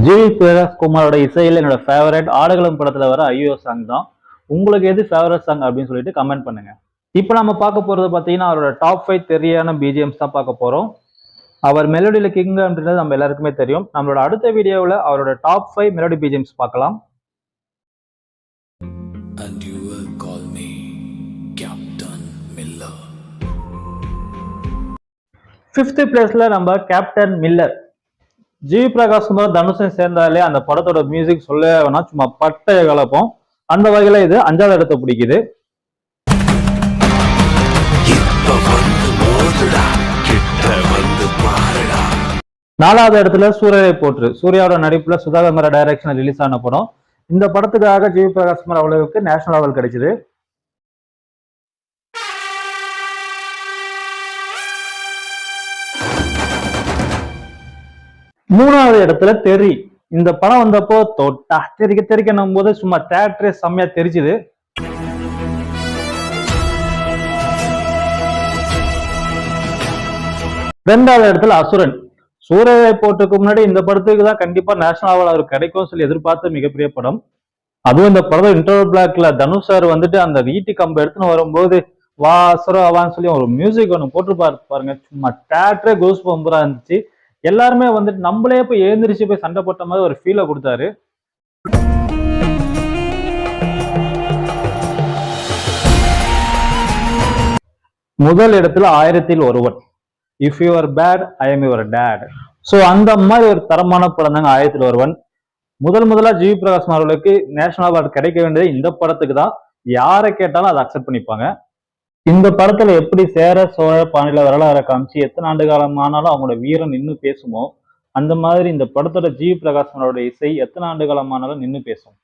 GV பிரகாஷ்குமாரோட இசையில் என்னோட favourite ஆடுகளம் படத்துல வர ஐயோ சாங் தான். உங்களுக்கு எது ஃபேவரட் சாங் அப்படின்னு சொல்லிட்டு கமெண்ட் பண்ணுங்க. இப்போ நம்ம பார்க்க போறது பார்த்தீங்கன்னா அவரோட டாப் 5 தெரியான பிஜிஎம்ஸ் தான் பார்க்க போறோம். அவர் மெலோடியில கிங் அப்படின்றது நம்ம எல்லாருக்குமே தெரியும். நம்மளோட அடுத்த வீடியோவில் அவரோட டாப் 5 மெலோடி பிஜிஎம்ஸ் பார்க்கலாம். And you will call me Captain Miller. 5th பிளேஸ்ல நம்ம கேப்டன் மில்லர். ஜிவி பிரகாஷ்குமார் தனுஷன் சேர்ந்தாலே அந்த படத்தோட மியூசிக் சொல்ல வேணா, சும்மா பட்டைய கலப்போம். அந்த வகையில இது 5வது இடத்தை பிடிக்குது. 4வது இடத்துல சூரியரை போற்று. சூர்யாவோட நடிப்புல சுதாகர் டைரக்ஷன் ரிலீஸ் ஆன படம். இந்த படத்துக்காக ஜிவி பிரகாஷ்குமார் அவ்வளவுக்கு நேஷனல் அவார்டு கிடைச்சது. 3வது இடத்துல தெரி. இந்த படம் வந்தப்போ தொட்டா தெரிக்கணும் போது சும்மா தியேட்டரே செம்மையா தெரிச்சுது. 2வது இடத்துல அசுரன். சூரியரை போட்டுக்கு முன்னாடி இந்த படத்துக்கு தான் கண்டிப்பா நேஷனல் அவார்டு கிடைக்கும் சொல்லி எதிர்பார்த்த மிகப்பெரிய படம். அதுவும் இந்த படம் இன்டர்வல் பிளாக்ல தனுஷ் சார் வந்துட்டு அந்த ஈட்டி கம்பை எடுத்துன்னு வரும்போது வா அசுரம் அவான்னு சொல்லி ஒரு மியூசிக் ஒன்று போட்டு பாருங்க, சும்மா தியேட்டரே கோஸ் பம்பரா இருந்துச்சு. எல்லாருமே வந்துட்டு நம்மளே போய் எழுந்திரிச்சு போய் சண்டை போட்ட மாதிரி ஒரு ஃபீலை கொடுத்தாரு. முதல் இடத்துல 1000ல் ஒருவன். If you are bad I am your dad. So அந்த மாதிரி ஒரு தரமான படம் தாங்க 1000ல் ஒருவன். முதலா ஜிவி பிரகாஷ்குமார் அவர்களுக்கு நேஷனல் அவார்டு கிடைக்க வேண்டியது இந்த படத்துக்கு தான். யாரை கேட்டாலும் அதை அக்செப்ட் பண்ணிப்பாங்க. இந்த படத்துல எப்படி சேர சோழ பாண்டில வரலாறு காமிச்சு எத்தனை ஆண்டு காலம் ஆனாலும் அவங்களோட வீரம் நின்று பேசுமோ, அந்த மாதிரி இந்த படத்தோட ஜிவி பிரகாஷ்குமாரோட இசை எத்தனை ஆண்டு காலம் ஆனாலும் நின்று பேசும்.